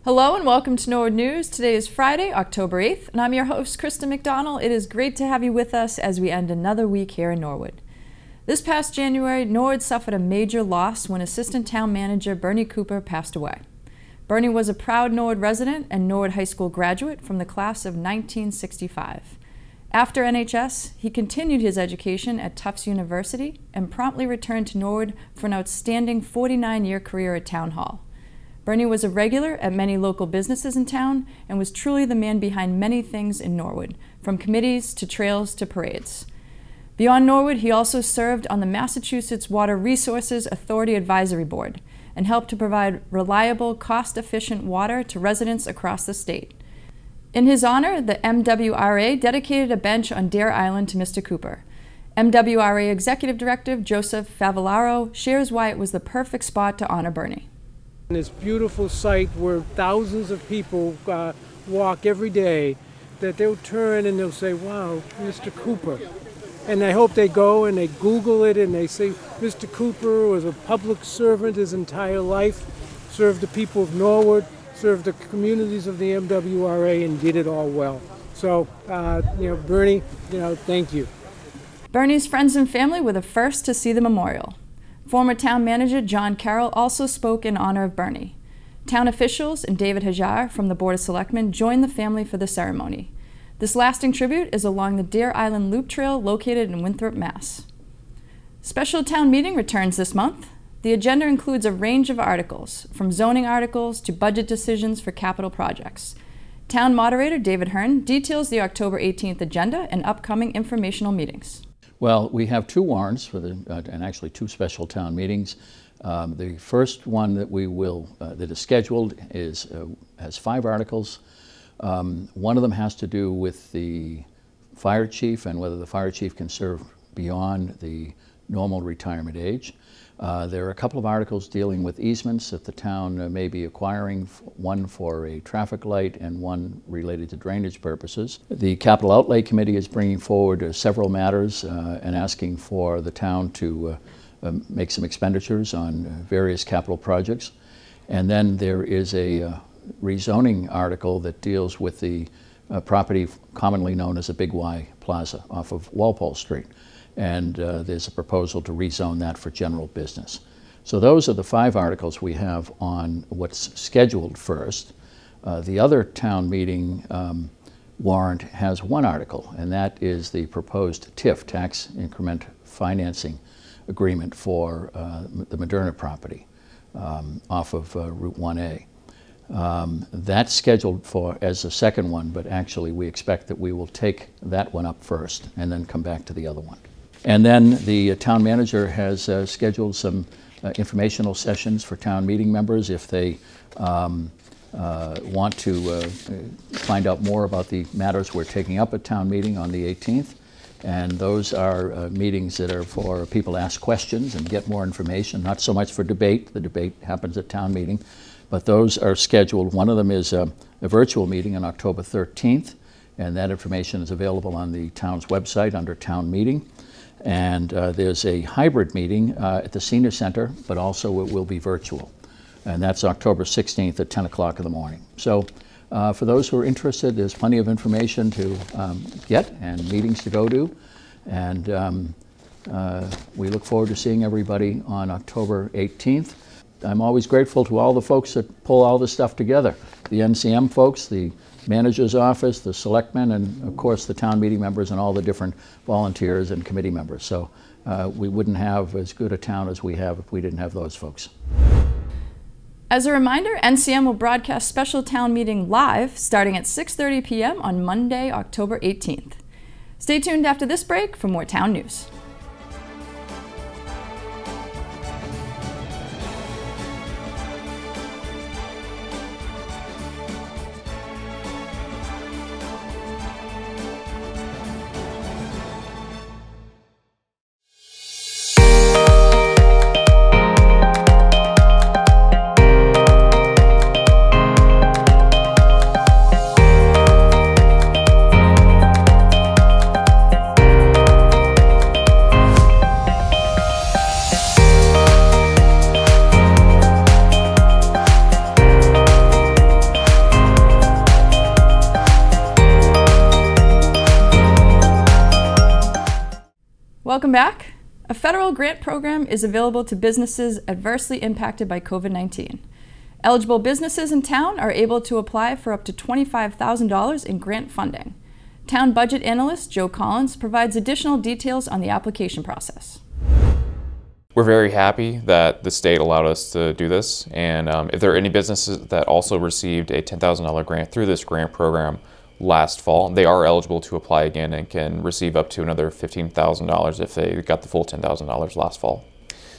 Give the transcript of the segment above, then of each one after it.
Hello and welcome to Norwood News. Today is Friday, October 8th, and I'm your host, Krista McDonald. It is great to have you with us as we end another week here in Norwood. This past January, Norwood suffered a major loss when Assistant Town Manager Bernie Cooper passed away. Bernie was a proud Norwood resident and Norwood High School graduate from the class of 1965. After NHS, he continued his education at Tufts University and promptly returned to Norwood for an outstanding 49-year career at Town Hall. Bernie was a regular at many local businesses in town and was truly the man behind many things in Norwood, from committees to trails to parades. Beyond Norwood, he also served on the Massachusetts Water Resources Authority Advisory Board and helped to provide reliable, cost-efficient water to residents across the state. In his honor, the MWRA dedicated a bench on Deer Island to Mr. Cooper. MWRA Executive Director Joseph Favillaro shares why it was the perfect spot to honor Bernie. This beautiful site where thousands of people walk every day, that they'll turn and they'll say, wow, Mr. Cooper. And I hope they go and they Google it and they say, Mr. Cooper was a public servant his entire life, served the people of Norwood, served the communities of the MWRA, and did it all well. So, Bernie, thank you. Bernie's friends and family were the first to see the memorial. Former town manager John Carroll also spoke in honor of Bernie. Town officials and David Hajar from the Board of Selectmen joined the family for the ceremony. This lasting tribute is along the Deer Island Loop Trail located in Winthrop, Mass. Special town meeting returns this month. The agenda includes a range of articles, from zoning articles to budget decisions for capital projects. Town moderator David Hearn details the October 18th agenda and upcoming informational meetings. Well, we have two warrants for and actually two special town meetings. The first one that that is scheduled has 5 articles. One of them has to do with the fire chief and whether the fire chief can serve beyond the normal retirement age. There are a couple of articles dealing with easements that the town may be acquiring, one for a traffic light and one related to drainage purposes. The Capital Outlay Committee is bringing forward several matters and asking for the town to make some expenditures on various capital projects. And then there is a rezoning article that deals with the property commonly known as the Big Y Plaza off of Walpole Street. And there's a proposal to rezone that for general business. So those are the 5 articles we have on what's scheduled first. The other town meeting warrant has 1 article, and that is the proposed TIF, Tax Increment Financing Agreement for the Moderna property off of Route 1A. That's scheduled as the second one, but actually we expect that we will take that one up first and then come back to the other one. And then the town manager has scheduled some informational sessions for town meeting members if they want to find out more about the matters we're taking up at town meeting on the 18th. And those are meetings that are for people to ask questions and get more information, not so much for debate. The debate happens at town meeting, but those are scheduled. One of them is a virtual meeting on October 13th, and that information is available on the town's website under town meeting. And there's a hybrid meeting at the Senior Center, but also it will be virtual. And that's October 16th at 10 o'clock in the morning. So for those who are interested, there's plenty of information to get and meetings to go to. And we look forward to seeing everybody on October 18th. I'm always grateful to all the folks that pull all this stuff together. The NCM folks, the manager's office, the selectmen, and of course the town meeting members and all the different volunteers and committee members. So we wouldn't have as good a town as we have if we didn't have those folks. As a reminder, NCM will broadcast special town meeting live starting at 6:30 p.m. on Monday, October 18th. Stay tuned after this break for more town news. Welcome back. A federal grant program is available to businesses adversely impacted by COVID-19. Eligible businesses in town are able to apply for up to $25,000 in grant funding. Town budget analyst Joe Collins provides additional details on the application process. We're very happy that the state allowed us to do this, and if there are any businesses that also received a $10,000 grant through this grant program last fall, they are eligible to apply again and can receive up to another $15,000 if they got the full $10,000 last fall.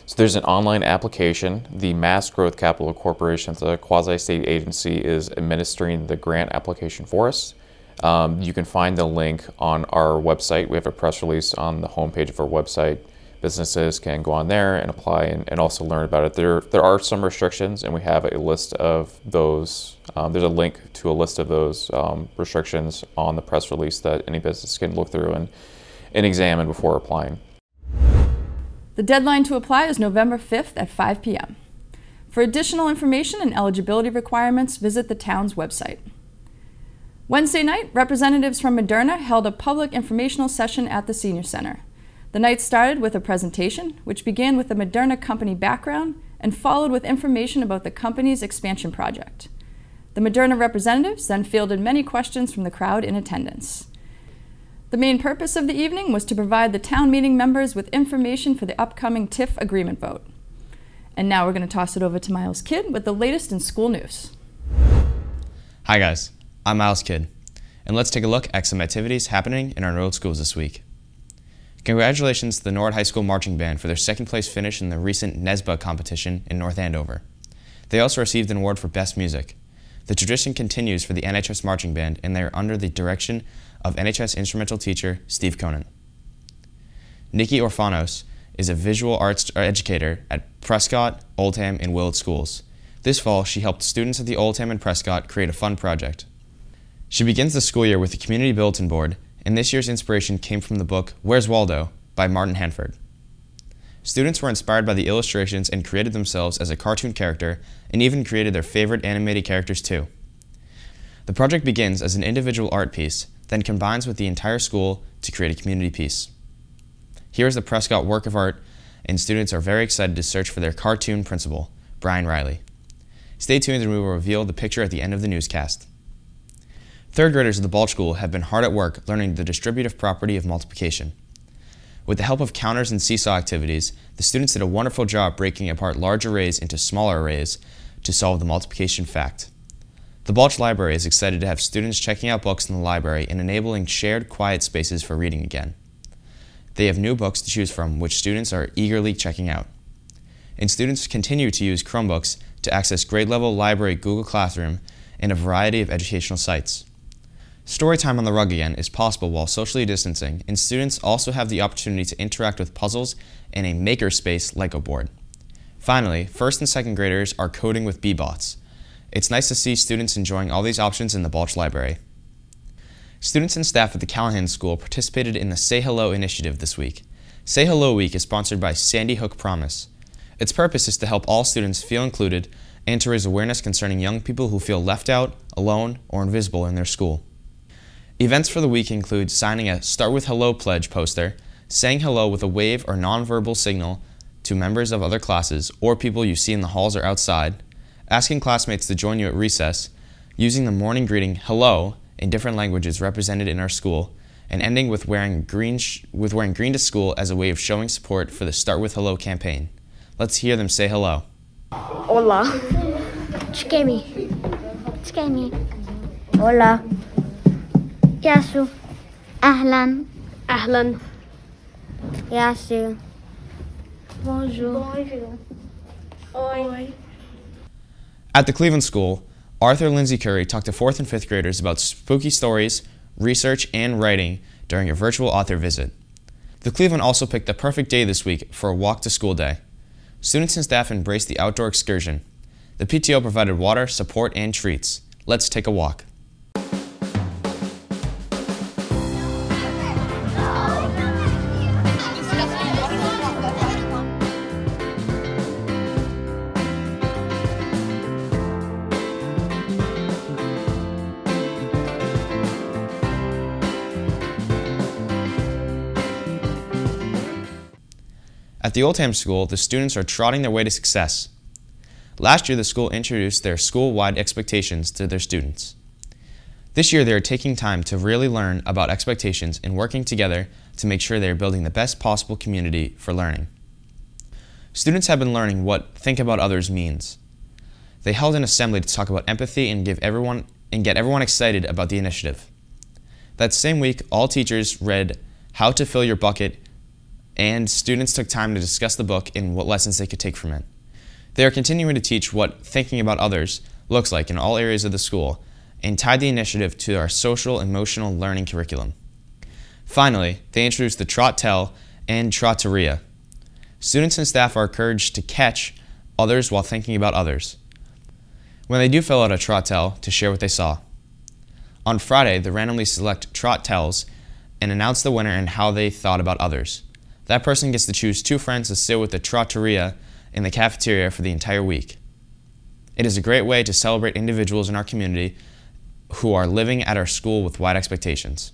So there's an online application. The Mass Growth Capital Corporation, the quasi-state agency, is administering the grant application for us. You can find the link on our website. We have a press release on the homepage of our website. Businesses can go on there and apply and also learn about it. There are some restrictions, and we have a list of those. There's a link to a list of those restrictions on the press release that any business can look through and examine before applying. The deadline to apply is November 5th at 5 p.m. For additional information and eligibility requirements, visit the town's website. Wednesday night, representatives from Moderna held a public informational session at the Senior Center. The night started with a presentation, which began with the Moderna company background and followed with information about the company's expansion project. The Moderna representatives then fielded many questions from the crowd in attendance. The main purpose of the evening was to provide the town meeting members with information for the upcoming TIF agreement vote. And now we're going to toss it over to Miles Kidd with the latest in school news. Hi guys, I'm Miles Kidd, and let's take a look at some activities happening in our Norwood schools this week. Congratulations to the Norwood High School Marching Band for their second place finish in the recent NESBA competition in North Andover. They also received an award for Best Music. The tradition continues for the NHS Marching Band, and they are under the direction of NHS instrumental teacher Steve Conan. Nikki Orfanos is a visual arts educator at Prescott, Oldham, and Willett schools. This fall, she helped students at the Oldham and Prescott create a fun project. She begins the school year with the Community Bulletin Board, and this year's inspiration came from the book Where's Waldo by Martin Hanford. Students were inspired by the illustrations and created themselves as a cartoon character and even created their favorite animated characters too. The project begins as an individual art piece, then combines with the entire school to create a community piece. Here is the Prescott work of art, and students are very excited to search for their cartoon principal, Brian Riley. Stay tuned and we will reveal the picture at the end of the newscast. Third graders of the Balch School have been hard at work learning the distributive property of multiplication. With the help of counters and seesaw activities, the students did a wonderful job breaking apart large arrays into smaller arrays to solve the multiplication fact. The Balch Library is excited to have students checking out books in the library and enabling shared quiet spaces for reading again. They have new books to choose from, which students are eagerly checking out. And students continue to use Chromebooks to access grade-level library Google Classroom and a variety of educational sites. Storytime on the rug again is possible while socially distancing, and students also have the opportunity to interact with puzzles and a makerspace Lego board. Finally, first and second graders are coding with Bbots. It's nice to see students enjoying all these options in the Balch Library. Students and staff at the Callahan School participated in the Say Hello initiative this week. Say Hello Week is sponsored by Sandy Hook Promise. Its purpose is to help all students feel included and to raise awareness concerning young people who feel left out, alone, or invisible in their school. Events for the week include signing a Start With Hello pledge poster, saying hello with a wave or nonverbal signal to members of other classes or people you see in the halls or outside, asking classmates to join you at recess, using the morning greeting hello in different languages represented in our school, and ending with wearing green to school as a way of showing support for the Start With Hello campaign. Let's hear them say hello. Hola. Chikemi. Chikemi. Hola. Yasu. Ahlan. Ahlan. Yasu. Bonjour. Bonjour. Oi. At the Cleveland School, Arthur Lindsay Curry talked to 4th and 5th graders about spooky stories, research, and writing during a virtual author visit. The Cleveland also picked the perfect day this week for a walk to school day. Students and staff embraced the outdoor excursion. The PTO provided water, support, and treats. Let's take a walk. At the Oldham School, the students are trotting their way to success. Last year, the school introduced their school-wide expectations to their students. This year, they are taking time to really learn about expectations and working together to make sure they are building the best possible community for learning. Students have been learning what "think about others" means. They held an assembly to talk about empathy and get everyone excited about the initiative. That same week, all teachers read How to Fill Your Bucket, and students took time to discuss the book and what lessons they could take from it. They are continuing to teach what thinking about others looks like in all areas of the school and tied the initiative to our social emotional learning curriculum. Finally, they introduced the Trot Tell and Trotteria. Students and staff are encouraged to catch others while thinking about others when they do fill out a Trot Tell to share what they saw. On Friday, they randomly select Trot Tells and announce the winner and how they thought about others. That person gets to choose 2 friends to sit with the Trotteria in the cafeteria for the entire week. It is a great way to celebrate individuals in our community who are living at our school with wide expectations.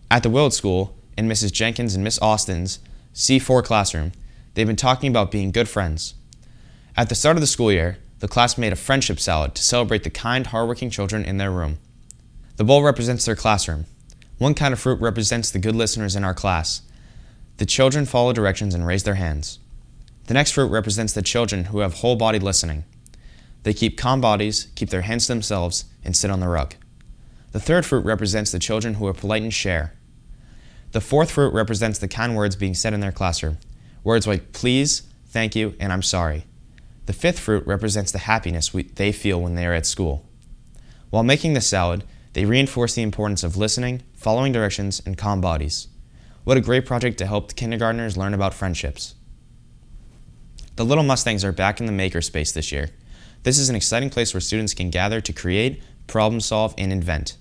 At the Willard School, in Mrs. Jenkins and Miss Austin's C4 classroom, they've been talking about being good friends. At the start of the school year, the class made a friendship salad to celebrate the kind, hardworking children in their room. The bowl represents their classroom. One kind of fruit represents the good listeners in our class. The children follow directions and raise their hands. The next fruit represents the children who have whole-body listening. They keep calm bodies, keep their hands to themselves, and sit on the rug. The third fruit represents the children who are polite and share. The fourth fruit represents the kind words being said in their classroom. Words like please, thank you, and I'm sorry. The fifth fruit represents the happiness they feel when they are at school. While making the salad, they reinforce the importance of listening, following directions, and calm bodies. What a great project to help the kindergartners learn about friendships. The Little Mustangs are back in the makerspace this year. This is an exciting place where students can gather to create, problem solve, and invent.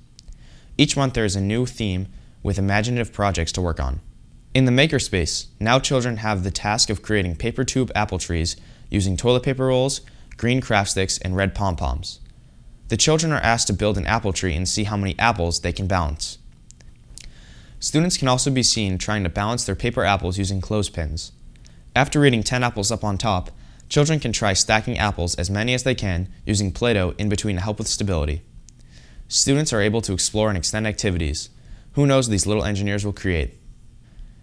Each month there is a new theme with imaginative projects to work on. In the makerspace, now children have the task of creating paper tube apple trees using toilet paper rolls, green craft sticks, and red pom-poms. The children are asked to build an apple tree and see how many apples they can balance. Students can also be seen trying to balance their paper apples using clothespins. After reading 10 apples up on top, children can try stacking apples as many as they can using Play-Doh in between to help with stability. Students are able to explore and extend activities. Who knows what these little engineers will create?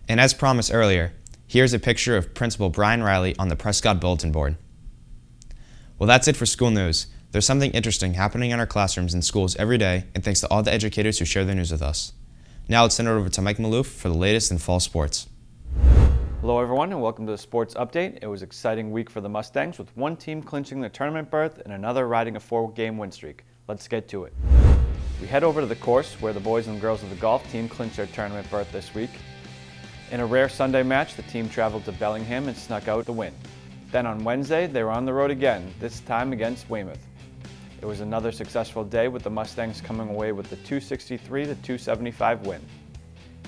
And as promised earlier, here's a picture of Principal Brian Riley on the Prescott Bulletin Board. Well, that's it for school news. There's something interesting happening in our classrooms and schools every day, and thanks to all the educators who share their news with us. Now let's send it over to Mike Maloof for the latest in fall sports. Hello everyone and welcome to the Sports Update. It was an exciting week for the Mustangs with one team clinching the tournament berth and another riding a 4-game win streak. Let's get to it. We head over to the course where the boys and girls of the golf team clinched their tournament berth this week. In a rare Sunday match, the team traveled to Bellingham and snuck out the win. Then on Wednesday, they were on the road again, this time against Weymouth. It was another successful day with the Mustangs coming away with the 263-275 win.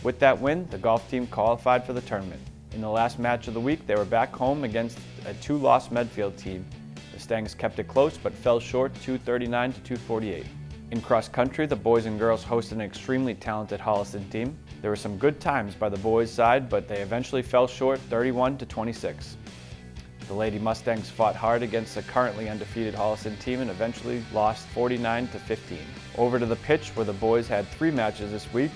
With that win, the golf team qualified for the tournament. In the last match of the week, they were back home against a 2-loss Medfield team. The Stangs kept it close but fell short 239-248. In cross country, the boys and girls hosted an extremely talented Holliston team. There were some good times by the boys' side, but they eventually fell short 31-26. The Lady Mustangs fought hard against the currently undefeated Holliston team and eventually lost 49-15. Over to the pitch where the boys had 3 matches this week.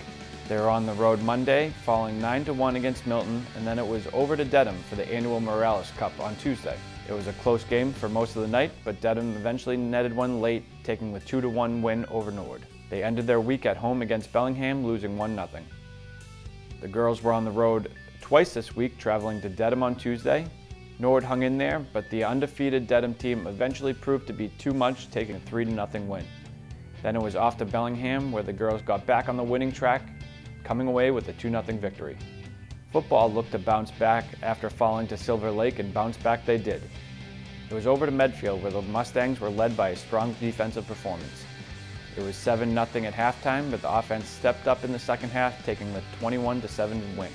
They were on the road Monday, falling 9-1 against Milton, and then it was over to Dedham for the annual Morales Cup on Tuesday. It was a close game for most of the night, but Dedham eventually netted one late, taking the 2-1 win over Norwood. They ended their week at home against Bellingham, losing 1-0. The girls were on the road twice this week, traveling to Dedham on Tuesday. Norwood hung in there, but the undefeated Dedham team eventually proved to be too much, taking a 3-0 win. Then it was off to Bellingham, where the girls got back on the winning track, coming away with a 2-0 victory. Football looked to bounce back after falling to Silver Lake, and bounce back they did. It was over to Medfield, where the Mustangs were led by a strong defensive performance. It was 7-0 at halftime, but the offense stepped up in the second half, taking the 21-7 win.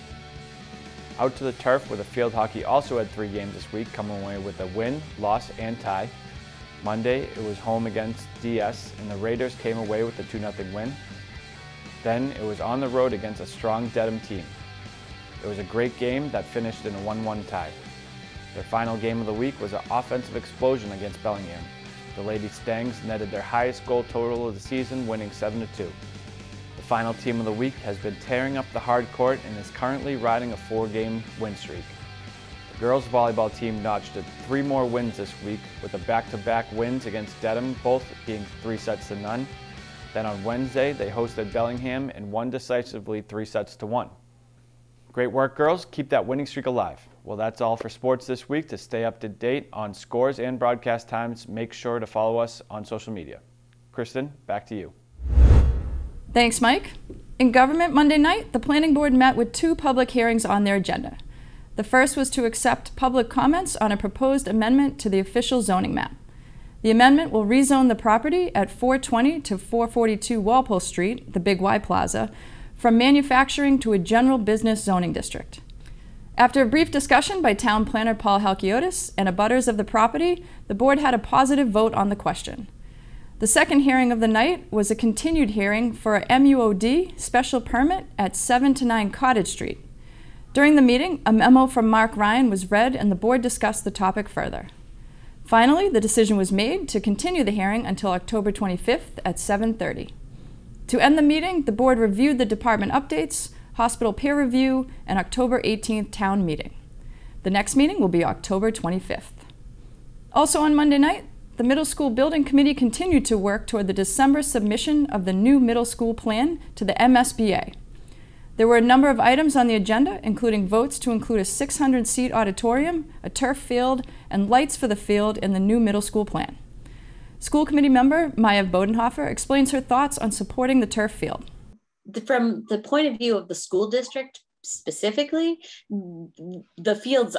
Out to the turf, where the field hockey also had 3 games this week, coming away with a win, loss, and tie. Monday, it was home against DS, and the Raiders came away with a 2-0 win. Then, it was on the road against a strong Dedham team. It was a great game that finished in a 1-1 tie. Their final game of the week was an offensive explosion against Bellingham. The Lady Stangs netted their highest goal total of the season, winning 7-2. The final team of the week has been tearing up the hard court and is currently riding a 4-game win streak. The girls volleyball team notched 3 more wins this week, with the back-to-back wins against Dedham, both being 3-0. Then on Wednesday, they hosted Bellingham and won decisively 3-1. Great work, girls. Keep that winning streak alive. Well, that's all for sports this week. To stay up to date on scores and broadcast times, make sure to follow us on social media. Kristen, back to you. Thanks, Mike. In government Monday night, the Planning Board met with 2 public hearings on their agenda. The first was to accept public comments on a proposed amendment to the official zoning map. The amendment will rezone the property at 420 to 442 Walpole Street, the Big Y Plaza, from manufacturing to a general business zoning district. After a brief discussion by Town Planner Paul Halkiotis and abutters of the property, the board had a positive vote on the question. The second hearing of the night was a continued hearing for a MUOD special permit at 7 to 9 Cottage Street. During the meeting, a memo from Mark Ryan was read and the board discussed the topic further. Finally, the decision was made to continue the hearing until October 25th at 7:30. To end the meeting, the board reviewed the department updates, hospital peer review, and October 18th town meeting. The next meeting will be October 25th. Also on Monday night, the middle school building committee continued to work toward the December submission of the new middle school plan to the MSBA. There were a number of items on the agenda, including votes to include a 600-seat auditorium, a turf field, and lights for the field in the new middle school plan. School committee member Maya Bodenhofer explains her thoughts on supporting the turf field. From the point of view of the school district specifically, the fields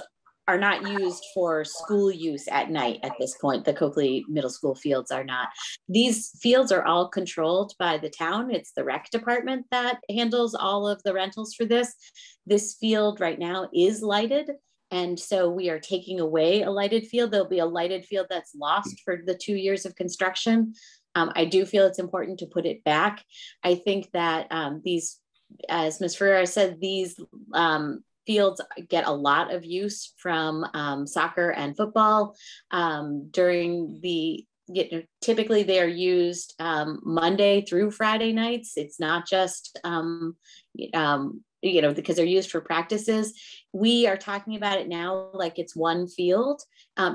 are not used for school use at night at this point. The Coakley Middle School fields are not. These fields are all controlled by the town. It's the rec department that handles all of the rentals for this. This field right now is lighted. And so we are taking away a lighted field. There'll be a lighted field that's lost for the 2 years of construction. I do feel it's important to put it back. I think that these, as Ms. Ferreira said, these fields get a lot of use from soccer and football during the, typically they are used Monday through Friday nights. It's not just, because they're used for practices. We are talking about it now like it's one field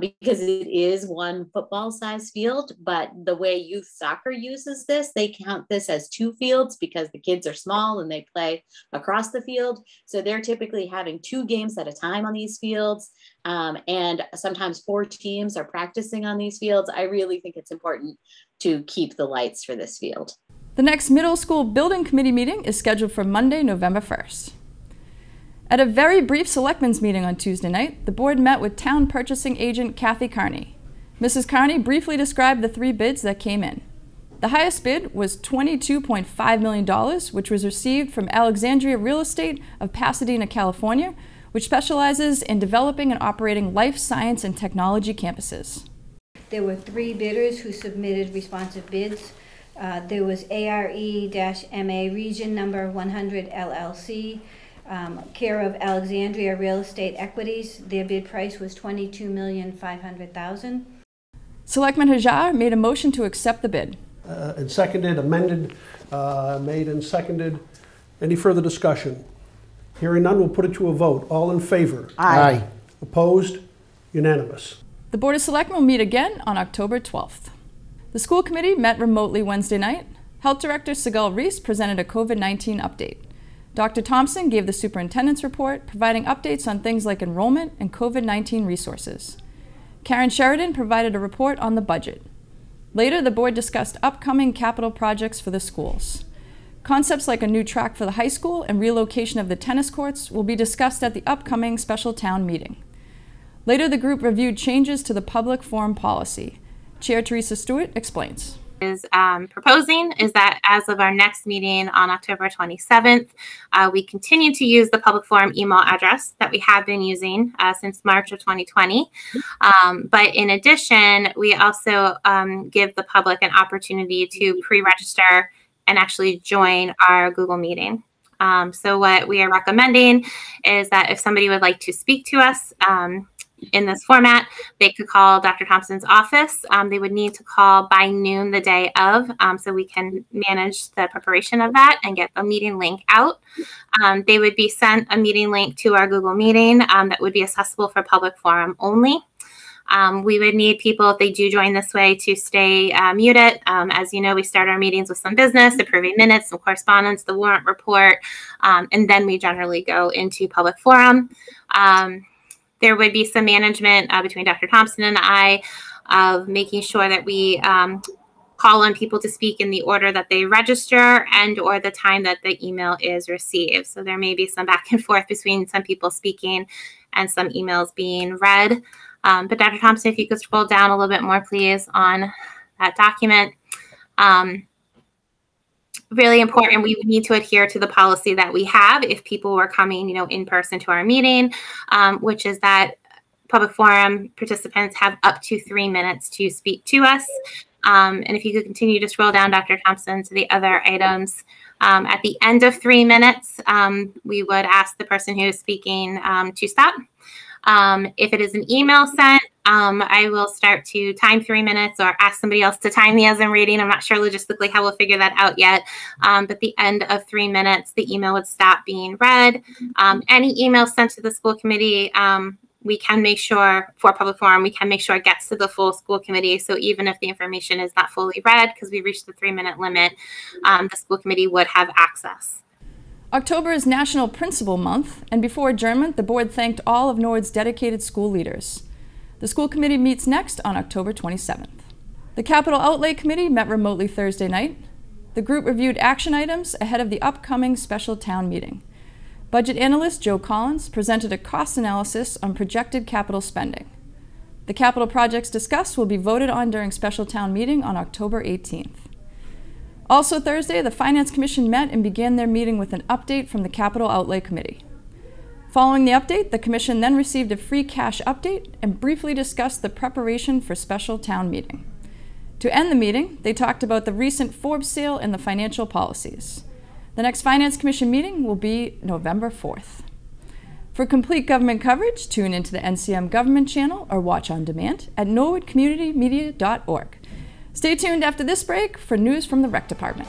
because it is one football size field, but the way youth soccer uses this, they count this as 2 fields because the kids are small and they play across the field. So they're typically having 2 games at a time on these fields. And sometimes 4 teams are practicing on these fields. I really think it's important to keep the lights for this field. The next middle school building committee meeting is scheduled for Monday, November 1st. At a very brief selectmen's meeting on Tuesday night, the board met with town purchasing agent Kathy Carney. Mrs. Carney briefly described the 3 bids that came in. The highest bid was $22.5 million, which was received from Alexandria Real Estate of Pasadena, California, which specializes in developing and operating life science and technology campuses. There were 3 bidders who submitted responsive bids. There was ARE-MA Region Number 100 LLC, care of Alexandria Real Estate Equities. Their bid price was $22,500,000. Selectman Hajar made a motion to accept the bid. And seconded, amended, made and seconded. Any further discussion? Hearing none, we'll put it to a vote. All in favor? Aye. Opposed? Unanimous. The Board of Selectmen will meet again on October 12th. The school committee met remotely Wednesday night. Health Director Sigal Reese presented a COVID-19 update. Dr. Thompson gave the superintendent's report, providing updates on things like enrollment and COVID-19 resources. Karen Sheridan provided a report on the budget. Later, the board discussed upcoming capital projects for the schools. Concepts like a new track for the high school and relocation of the tennis courts will be discussed at the upcoming special town meeting. Later, the group reviewed changes to the public forum policy. Chair Teresa Stewart explains. Is proposing is that as of our next meeting on October 27th, we continue to use the public forum email address that we have been using since March of 2020. But in addition, we also give the public an opportunity to pre-register and actually join our Google meeting. So what we are recommending is that if somebody would like to speak to us in this format, they could call Dr. Thompson's office. They would need to call by noon the day of, so we can manage the preparation of that and get the meeting link out. They would be sent a meeting link to our Google meeting that would be accessible for public forum only. We would need people, if they do join this way, to stay muted. As you know, we start our meetings with some business, approving minutes, some correspondence, the warrant report, and then we generally go into public forum. There would be some management between Dr. Thompson and I of making sure that we call on people to speak in the order that they register and or the time that the email is received. So there may be some back and forth between some people speaking and some emails being read. But Dr. Thompson, if you could scroll down a little bit more, please, on that document. Really important, we would need to adhere to the policy that we have if people were coming, in person to our meeting, which is that public forum participants have up to 3 minutes to speak to us. And if you could continue to scroll down, Dr. Thompson, to the other items. At the end of 3 minutes, we would ask the person who is speaking to stop. If it is an email sent, I will start to time 3 minutes or ask somebody else to time me as I'm reading. I'm not sure logistically how we'll figure that out yet. But the end of 3 minutes, the email would stop being read. Any email sent to the school committee, we can make sure, for public forum, we can make sure it gets to the full school committee. So even if the information is not fully read, because we reached the 3 minute limit, the school committee would have access. October is National Principal Month, and before adjournment, the board thanked all of Norwood's dedicated school leaders. The school committee meets next on October 27th. The Capital Outlay Committee met remotely Thursday night. The group reviewed action items ahead of the upcoming special town meeting. Budget analyst Joe Collins presented a cost analysis on projected capital spending. The capital projects discussed will be voted on during special town meeting on October 18th. Also Thursday, the Finance Commission met and began their meeting with an update from the Capital Outlay Committee. Following the update, the Commission then received a free cash update and briefly discussed the preparation for special town meeting. To end the meeting, they talked about the recent Forbes sale and the financial policies. The next Finance Commission meeting will be November 4th. For complete government coverage, tune into the NCM Government channel or watch on demand at norwoodcommunitymedia.org. Stay tuned after this break for news from the Rec Department.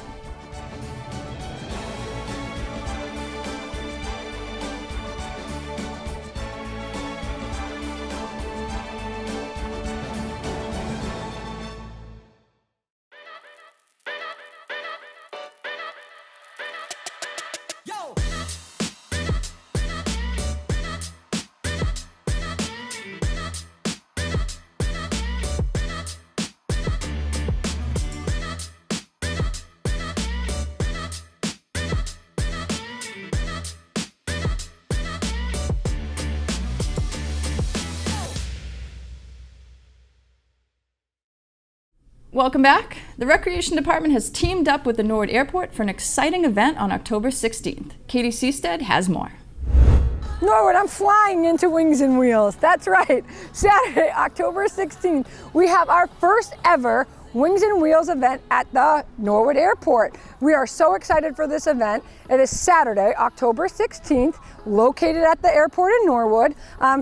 Welcome back. The Recreation Department has teamed up with the Norwood Airport for an exciting event on October 16th. Katie Seastead has more. Norwood, I'm flying into Wings and Wheels. That's right. Saturday, October 16th, we have our first ever Wings and Wheels event at the Norwood Airport. We are so excited for this event. It is Saturday, October 16th, located at the airport in Norwood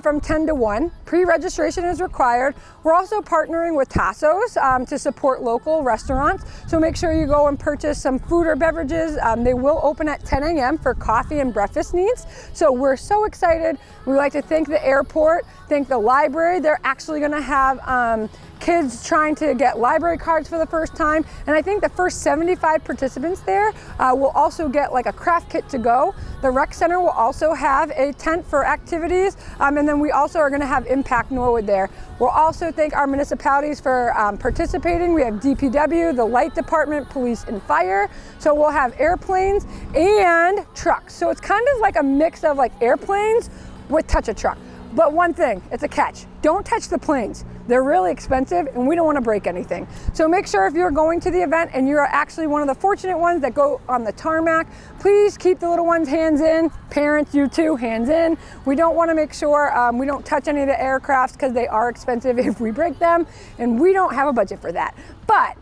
from 10 to 1. Pre-registration is required. We're also partnering with Tasso's to support local restaurants. So make sure you go and purchase some food or beverages. They will open at 10 a.m. for coffee and breakfast needs. So we're so excited. We'd like to thank the airport, thank the library. They're actually gonna have kids trying to get library cards for the first time. And I think the first 75 participants there will also get like a craft kit to go. The rec center will also have a tent for activities. And then we also are gonna have Impact Norwood there. We'll also thank our municipalities for participating. We have DPW, the light department, police and fire. So we'll have airplanes and trucks. So it's kind of like a mix of like airplanes with touch a truck. But one thing, it's a catch. Don't touch the planes. They're really expensive and we don't want to break anything. So make sure if you're going to the event and you're actually one of the fortunate ones that go on the tarmac, please keep the little ones hands in. Parents, you too, hands in. We don't want to make sure we don't touch any of the aircrafts because they are expensive if we break them, and we don't have a budget for that. But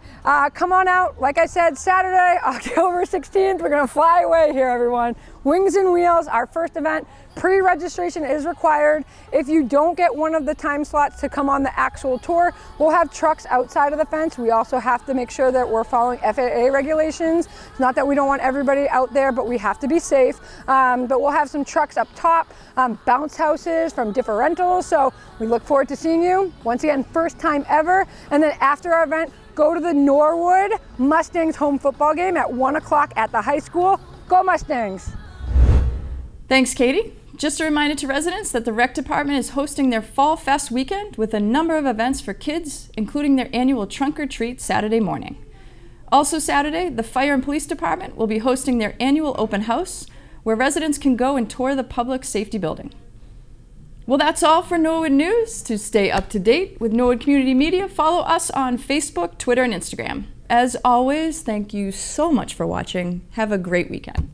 come on out. Like I said, Saturday, October 16th, we're going to fly away here, everyone. Wings and Wheels, our first event. Pre-registration is required. If you don't get one of the time slots to come on the actual tour, we'll have trucks outside of the fence. We also have to make sure that we're following FAA regulations. It's not that we don't want everybody out there, but we have to be safe. But we'll have some trucks up top, bounce houses from differentials. So we look forward to seeing you. Once again, first time ever. And then after our event, go to the Norwood Mustangs home football game at 1 o'clock at the high school. Go Mustangs! Thanks, Katie. Just a reminder to residents that the Rec Department is hosting their Fall Fest weekend with a number of events for kids, including their annual Trunk or Treat Saturday morning. Also Saturday, the Fire and Police Department will be hosting their annual open house, where residents can go and tour the public safety building. Well, that's all for Norwood News. To stay up to date with Norwood Community Media, follow us on Facebook, Twitter, and Instagram. As always, thank you so much for watching. Have a great weekend.